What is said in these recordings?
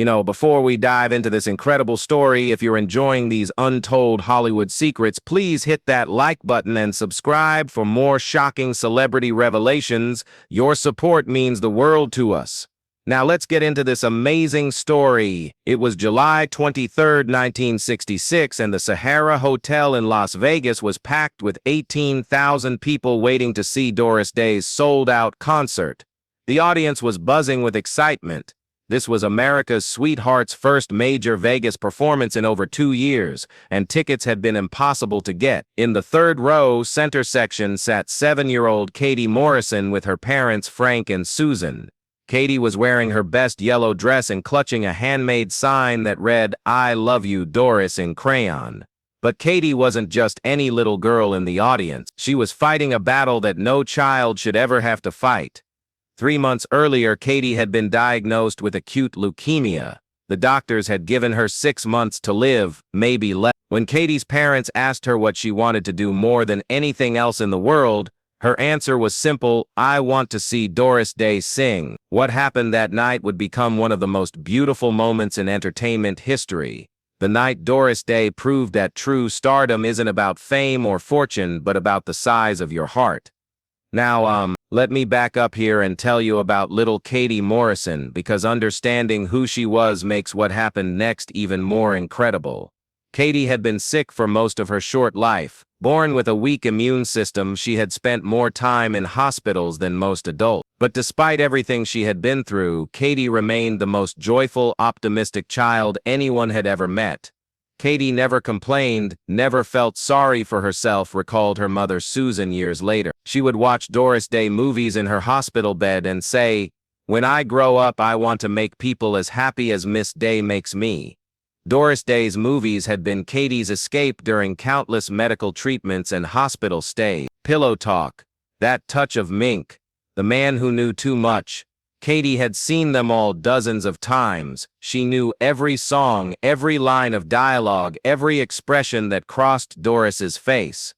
Before we dive into this incredible story, if you're enjoying these untold Hollywood secrets, please hit that like button and subscribe for more shocking celebrity revelations. Your support means the world to us. Now let's get into this amazing story. It was July 23rd, 1966, and the Sahara Hotel in Las Vegas was packed with 18,000 people waiting to see Doris Day's sold-out concert. The audience was buzzing with excitement. This was America's sweetheart's first major Vegas performance in over 2 years, and tickets had been impossible to get. In the third row, center section, sat 7-year-old Katie Morrison with her parents Frank and Susan. Katie was wearing her best yellow dress and clutching a handmade sign that read, "I love you, Doris," in crayon. But Katie wasn't just any little girl in the audience. She was fighting a battle that no child should ever have to fight. 3 months earlier, Katie had been diagnosed with acute leukemia. The doctors had given her 6 months to live, maybe less. When Katie's parents asked her what she wanted to do more than anything else in the world, her answer was simple: "I want to see Doris Day sing." What happened that night would become one of the most beautiful moments in entertainment history. The night Doris Day proved that true stardom isn't about fame or fortune, but about the size of your heart. Now, let me back up here and tell you about little Katie Morrison, because understanding who she was makes what happened next even more incredible. Katie had been sick for most of her short life. Born with a weak immune system, she had spent more time in hospitals than most adults. But despite everything she had been through, Katie remained the most joyful, optimistic child anyone had ever met. Katie never complained, never felt sorry for herself, recalled her mother Susan years later. She would watch Doris Day movies in her hospital bed and say, "When I grow up, I want to make people as happy as Miss Day makes me." Doris Day's movies had been Katie's escape during countless medical treatments and hospital stays. Pillow Talk, That Touch of Mink, The Man Who Knew Too Much. Katie had seen them all dozens of times. She knew every song, every line of dialogue, every expression that crossed Doris's face.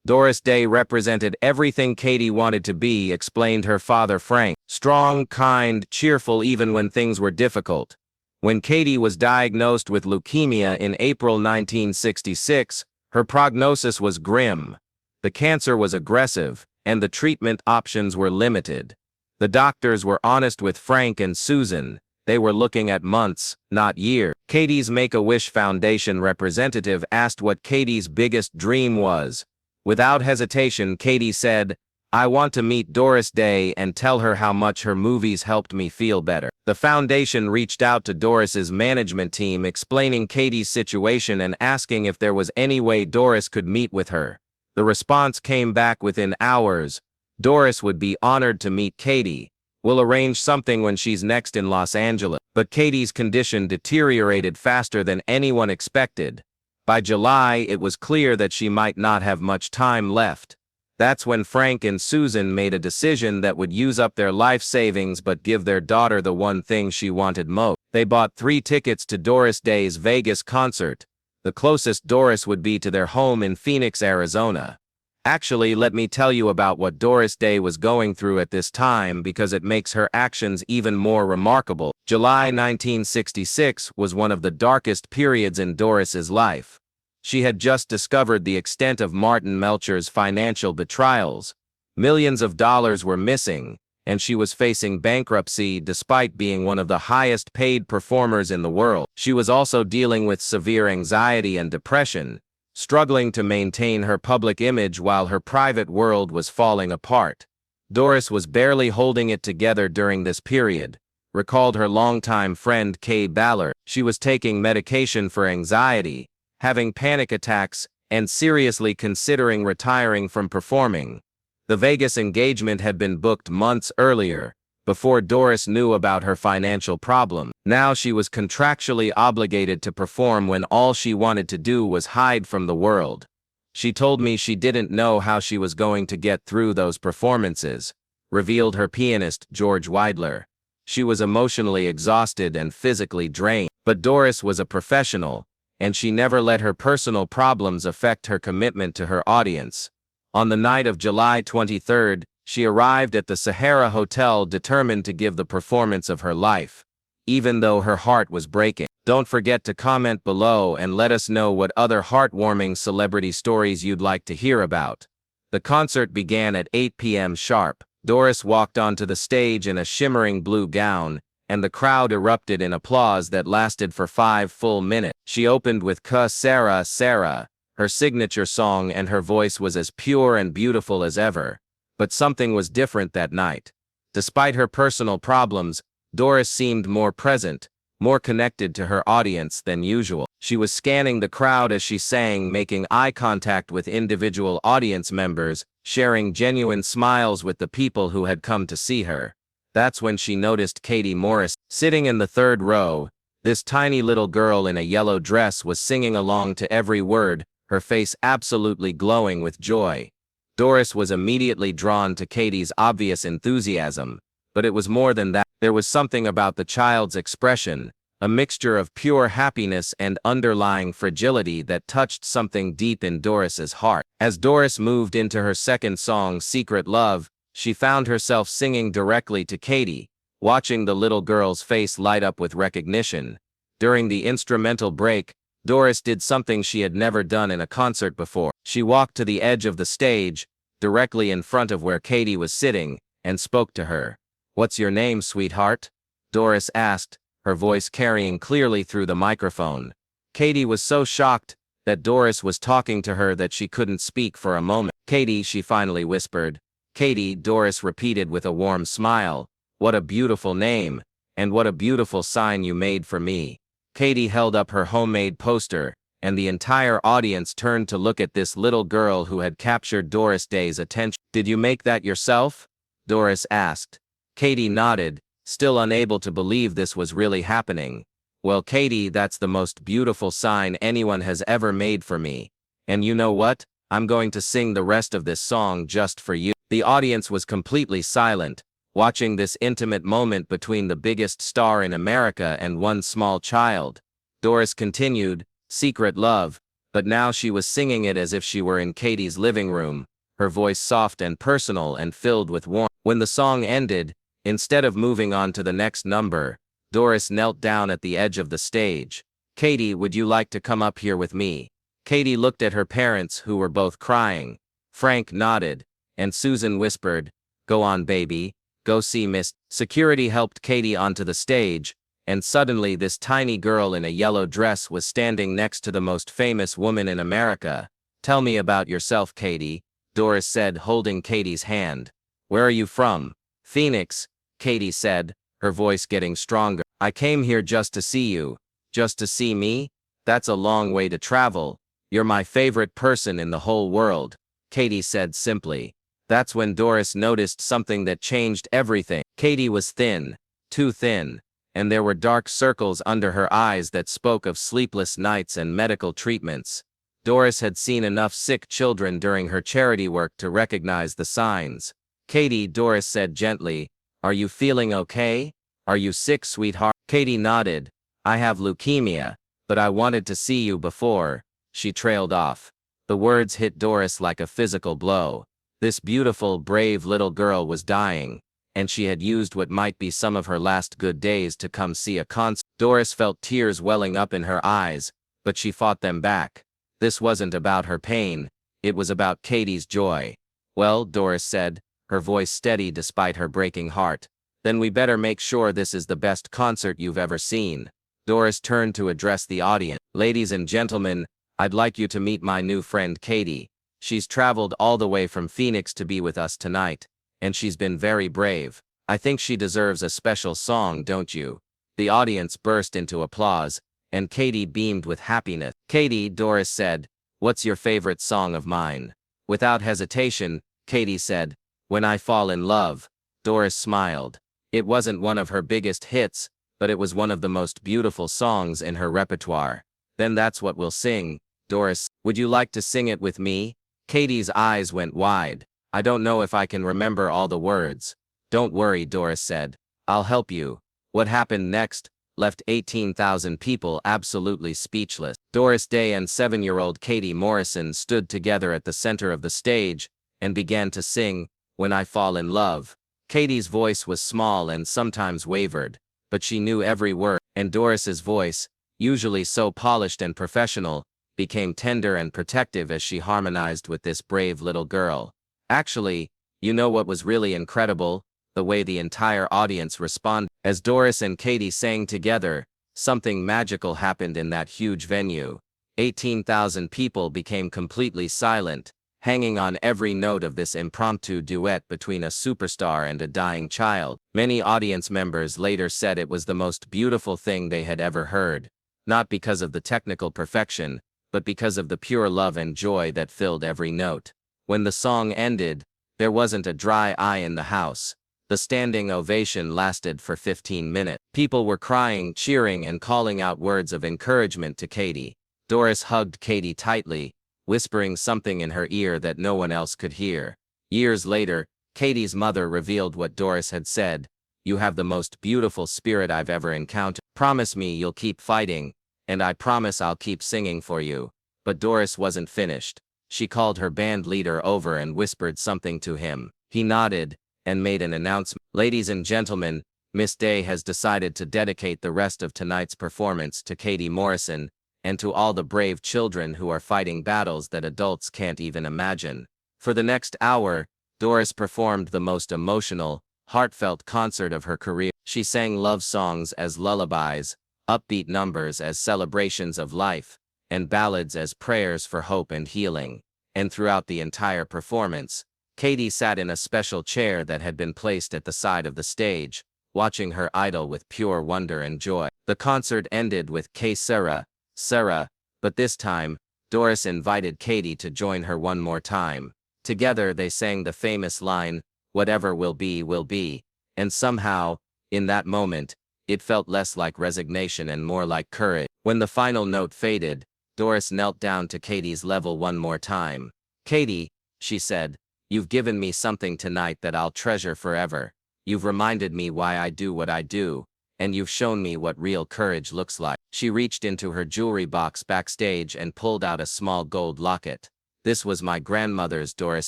Doris Day represented everything Katie wanted to be, explained her father Frank. Strong, kind, cheerful even when things were difficult. When Katie was diagnosed with leukemia in April 1966, her prognosis was grim. The cancer was aggressive, and the treatment options were limited. The doctors were honest with Frank and Susan. They were looking at months, not years. Katie's Make-A-Wish Foundation representative asked what Katie's biggest dream was. Without hesitation, Katie said, "I want to meet Doris Day and tell her how much her movies helped me feel better." The foundation reached out to Doris's management team, explaining Katie's situation and asking if there was any way Doris could meet with her. The response came back within hours. "Doris would be honored to meet Katie. We'll arrange something when she's next in Los Angeles." But Katie's condition deteriorated faster than anyone expected. By July, it was clear that she might not have much time left. That's when Frank and Susan made a decision that would use up their life savings but give their daughter the one thing she wanted most. They bought 3 tickets to Doris Day's Vegas concert. The closest Doris would be to their home in Phoenix, Arizona. Actually, let me tell you about what Doris Day was going through at this time, because it makes her actions even more remarkable. July 1966 was one of the darkest periods in Doris's life. She had just discovered the extent of Martin Melcher's financial betrayals. Millions of dollars were missing, and she was facing bankruptcy despite being one of the highest-paid performers in the world. She was also dealing with severe anxiety and depression, struggling to maintain her public image while her private world was falling apart. Doris was barely holding it together during this period, recalled her longtime friend Kay Ballard. She was taking medication for anxiety, having panic attacks, and seriously considering retiring from performing. The Vegas engagement had been booked months earlier, before Doris knew about her financial problem. Now she was contractually obligated to perform when all she wanted to do was hide from the world. "She told me she didn't know how she was going to get through those performances," revealed her pianist George Weidler. She was emotionally exhausted and physically drained. But Doris was a professional, and she never let her personal problems affect her commitment to her audience. On the night of July 23rd, she arrived at the Sahara Hotel determined to give the performance of her life. even though her heart was breaking. Don't forget to comment below and let us know what other heartwarming celebrity stories you'd like to hear about. The concert began at 8 p.m. sharp. Doris walked onto the stage in a shimmering blue gown, and the crowd erupted in applause that lasted for 5 full minutes. She opened with Sahara, her signature song, and her voice was as pure and beautiful as ever. But something was different that night. Despite her personal problems, Doris seemed more present, more connected to her audience than usual. She was scanning the crowd as she sang, making eye contact with individual audience members, sharing genuine smiles with the people who had come to see her. That's when she noticed Katie Morrison. Sitting in the third row, this tiny little girl in a yellow dress was singing along to every word, her face absolutely glowing with joy. Doris was immediately drawn to Katie's obvious enthusiasm, but it was more than that. There was something about the child's expression, a mixture of pure happiness and underlying fragility that touched something deep in Doris's heart. As Doris moved into her second song, Secret Love, she found herself singing directly to Katie, watching the little girl's face light up with recognition. During the instrumental break, Doris did something she had never done in a concert before. She walked to the edge of the stage, directly in front of where Katie was sitting, and spoke to her. "What's your name, sweetheart?" Doris asked, her voice carrying clearly through the microphone. Katie was so shocked that Doris was talking to her that she couldn't speak for a moment. "Katie," she finally whispered. "Katie," Doris repeated with a warm smile. "What a beautiful name, and what a beautiful sign you made for me." Katie held up her homemade poster, and the entire audience turned to look at this little girl who had captured Doris Day's attention. "Did you make that yourself?" Doris asked. Katie nodded, still unable to believe this was really happening. "Well, Katie, that's the most beautiful sign anyone has ever made for me. And you know what? I'm going to sing the rest of this song just for you." The audience was completely silent, watching this intimate moment between the biggest star in America and one small child. Doris continued, "Secret Love," but now she was singing it as if she were in Katie's living room, her voice soft and personal and filled with warmth. When the song ended, instead of moving on to the next number, Doris knelt down at the edge of the stage. "Katie, would you like to come up here with me?" Katie looked at her parents, who were both crying. Frank nodded, and Susan whispered, "Go on, baby. Go see Miss." Security helped Katie onto the stage, and suddenly this tiny girl in a yellow dress was standing next to the most famous woman in America. "Tell me about yourself, Katie," Doris said, holding Katie's hand. "Where are you from?" "Phoenix," Katie said, her voice getting stronger. "I came here just to see you." "Just to see me? That's a long way to travel. You're my favorite person in the whole world," Katie said simply. That's when Doris noticed something that changed everything. Katie was thin, too thin, and there were dark circles under her eyes that spoke of sleepless nights and medical treatments. Doris had seen enough sick children during her charity work to recognize the signs. "Katie," Doris said gently, "are you feeling okay? Are you sick, sweetheart?" Katie nodded. "I have leukemia, but I wanted to see you before." She trailed off. The words hit Doris like a physical blow. This beautiful, brave little girl was dying, and she had used what might be some of her last good days to come see a concert. Doris felt tears welling up in her eyes, but she fought them back. This wasn't about her pain, it was about Katie's joy. "Well," Doris said, her voice steady despite her breaking heart, "then we better make sure this is the best concert you've ever seen." Doris turned to address the audience. "Ladies and gentlemen, I'd like you to meet my new friend Katie. She's traveled all the way from Phoenix to be with us tonight, and she's been very brave. I think she deserves a special song, don't you?" The audience burst into applause, and Katie beamed with happiness. "Katie," Doris said, "what's your favorite song of mine?" Without hesitation, Katie said, "When I Fall in Love." Doris smiled. It wasn't one of her biggest hits, but it was one of the most beautiful songs in her repertoire. "Then that's what we'll sing, Doris. Would you like to sing it with me?" Katie's eyes went wide. "I don't know if I can remember all the words." "Don't worry," Doris said. "I'll help you." What happened next left 18,000 people absolutely speechless. Doris Day and 7-year-old Katie Morrison stood together at the center of the stage and began to sing, "When I Fall in Love." Katie's voice was small and sometimes wavered, but she knew every word, and Doris's voice, usually so polished and professional, became tender and protective as she harmonized with this brave little girl. Actually, you know what was really incredible? The way the entire audience responded. As Doris and Katie sang together, something magical happened in that huge venue. 18,000 people became completely silent, hanging on every note of this impromptu duet between a superstar and a dying child. Many audience members later said it was the most beautiful thing they had ever heard, not because of the technical perfection, but because of the pure love and joy that filled every note. When the song ended, there wasn't a dry eye in the house. The standing ovation lasted for 15 minutes. People were crying, cheering, and calling out words of encouragement to Katie. Doris hugged Katie tightly, whispering something in her ear that no one else could hear. Years later, Katie's mother revealed what Doris had said. "You have the most beautiful spirit I've ever encountered. Promise me you'll keep fighting, and I promise I'll keep singing for you." But Doris wasn't finished. She called her band leader over and whispered something to him. He nodded and made an announcement. "Ladies and gentlemen, Miss Day has decided to dedicate the rest of tonight's performance to Katie Morrison, and to all the brave children who are fighting battles that adults can't even imagine." For the next hour, Doris performed the most emotional, heartfelt concert of her career. She sang love songs as lullabies, upbeat numbers as celebrations of life, and ballads as prayers for hope and healing. And throughout the entire performance, Katie sat in a special chair that had been placed at the side of the stage, watching her idol with pure wonder and joy. The concert ended with "Que sera, Sarah," but this time, Doris invited Katie to join her one more time. Together they sang the famous line, "Whatever will be," and somehow, in that moment, it felt less like resignation and more like courage. When the final note faded, Doris knelt down to Katie's level one more time. "Katie," she said, "you've given me something tonight that I'll treasure forever. You've reminded me why I do what I do, and you've shown me what real courage looks like." She reached into her jewelry box backstage and pulled out a small gold locket. "This was my grandmother's," Doris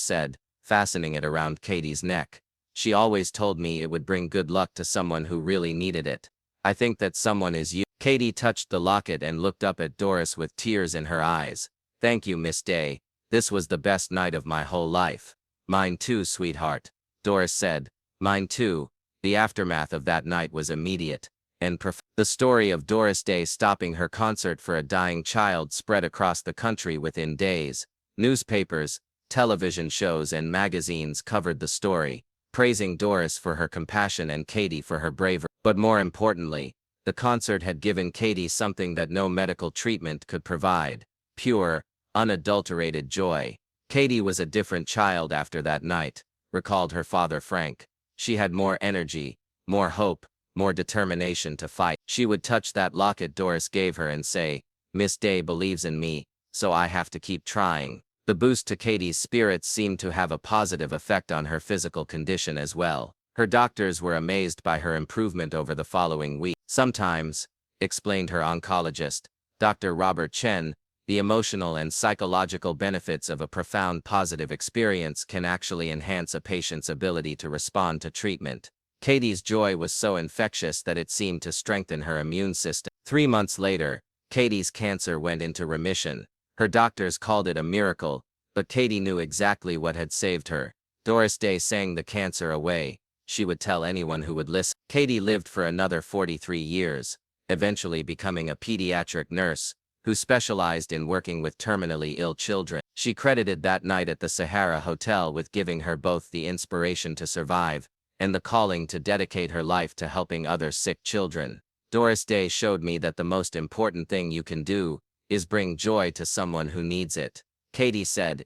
said, fastening it around Katie's neck. "She always told me it would bring good luck to someone who really needed it. I think that someone is you." Katie touched the locket and looked up at Doris with tears in her eyes. "Thank you, Miss Day. This was the best night of my whole life." "Mine too, sweetheart," Doris said. "Mine too." The aftermath of that night was immediate and profound. The story of Doris Day stopping her concert for a dying child spread across the country within days. Newspapers, television shows, and magazines covered the story, praising Doris for her compassion and Katie for her bravery. But more importantly, the concert had given Katie something that no medical treatment could provide: pure, unadulterated joy. Katie was a different child after that night, recalled her father Frank. She had more energy, more hope, more determination to fight. She would touch that locket Doris gave her and say, "Miss Day believes in me, so I have to keep trying." The boost to Katie's spirits seemed to have a positive effect on her physical condition as well. Her doctors were amazed by her improvement over the following week. "Sometimes," explained her oncologist, Dr. Robert Chen, "the emotional and psychological benefits of a profound positive experience can actually enhance a patient's ability to respond to treatment." Katie's joy was so infectious that it seemed to strengthen her immune system. 3 months later, Katie's cancer went into remission. Her doctors called it a miracle, but Katie knew exactly what had saved her. Doris Day sang the cancer away, she would tell anyone who would listen. Katie lived for another 43 years, eventually becoming a pediatric nurse who specialized in working with terminally ill children. She credited that night at the Sahara Hotel with giving her both the inspiration to survive and the calling to dedicate her life to helping other sick children. "Doris Day showed me that the most important thing you can do is bring joy to someone who needs it," Katie said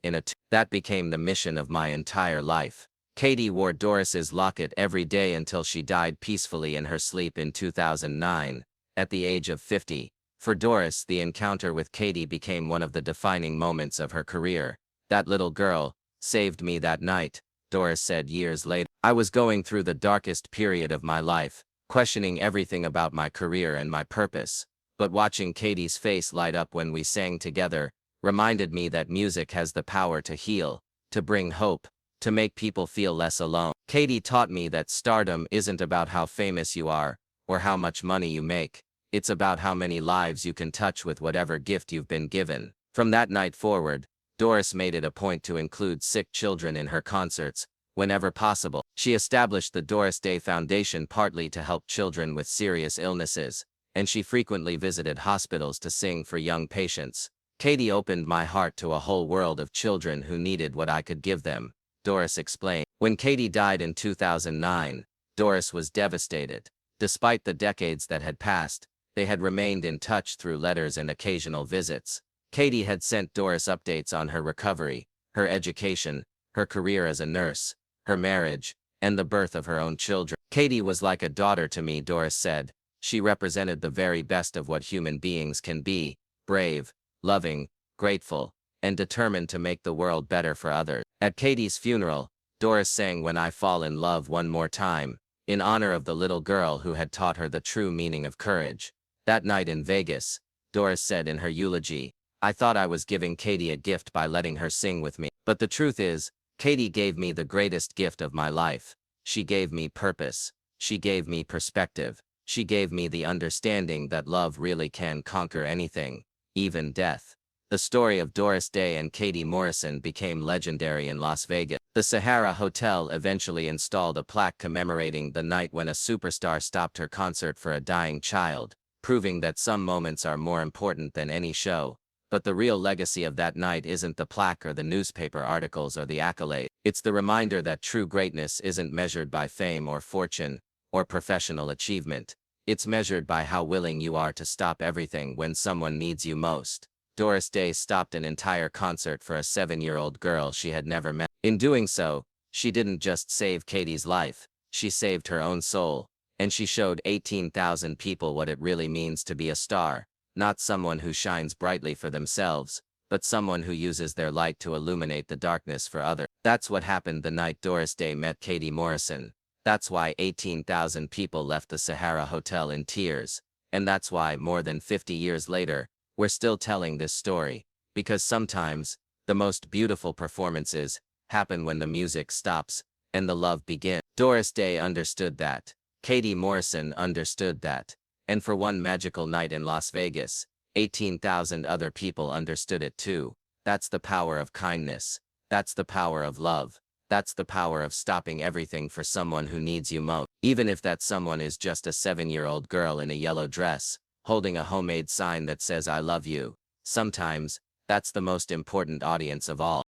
that became the mission of my entire life. Katie wore Doris's locket every day until she died peacefully in her sleep in 2009, at the age of 50. For Doris, the encounter with Katie became one of the defining moments of her career. "That little girl saved me that night," Doris said years later. "I was going through the darkest period of my life, questioning everything about my career and my purpose. But watching Katie's face light up when we sang together reminded me that music has the power to heal, to bring hope, to make people feel less alone." Katie taught me that stardom isn't about how famous you are, or how much money you make. It's about how many lives you can touch with whatever gift you've been given. From that night forward, Doris made it a point to include sick children in her concerts, whenever possible. She established the Doris Day Foundation partly to help children with serious illnesses, and she frequently visited hospitals to sing for young patients. Katie opened my heart to a whole world of children who needed what I could give them, Doris explained. When Katie died in 2009, Doris was devastated. Despite the decades that had passed, they had remained in touch through letters and occasional visits. Katie had sent Doris updates on her recovery, her education, her career as a nurse, her marriage, and the birth of her own children. Katie was like a daughter to me, Doris said. She represented the very best of what human beings can be: brave, loving, grateful, and determined to make the world better for others. At Katie's funeral, Doris sang "When I Fall in Love One More Time," in honor of the little girl who had taught her the true meaning of courage. That night in Vegas, Doris said in her eulogy, "I thought I was giving Katie a gift by letting her sing with me. But the truth is, Katie gave me the greatest gift of my life. She gave me purpose. She gave me perspective. She gave me the understanding that love really can conquer anything, even death." The story of Doris Day and Katie Morrison became legendary in Las Vegas. The Sahara Hotel eventually installed a plaque commemorating the night when a superstar stopped her concert for a dying child, proving that some moments are more important than any show. But the real legacy of that night isn't the plaque or the newspaper articles or the accolade. It's the reminder that true greatness isn't measured by fame or fortune or professional achievement. It's measured by how willing you are to stop everything when someone needs you most. Doris Day stopped an entire concert for a 7-year-old girl she had never met. In doing so, she didn't just save Katie's life, she saved her own soul, and she showed 18,000 people what it really means to be a star. Not someone who shines brightly for themselves, but someone who uses their light to illuminate the darkness for others. That's what happened the night Doris Day met Katie Morrison. That's why 18,000 people left the Sahara Hotel in tears. And that's why, more than 50 years later, we're still telling this story. Because sometimes, the most beautiful performances happen when the music stops and the love begins. Doris Day understood that. Katie Morrison understood that. And for one magical night in Las Vegas, 18,000 other people understood it too. That's the power of kindness. That's the power of love. That's the power of stopping everything for someone who needs you most. Even if that someone is just a 7-year-old girl in a yellow dress, holding a homemade sign that says "I love you." Sometimes, that's the most important audience of all.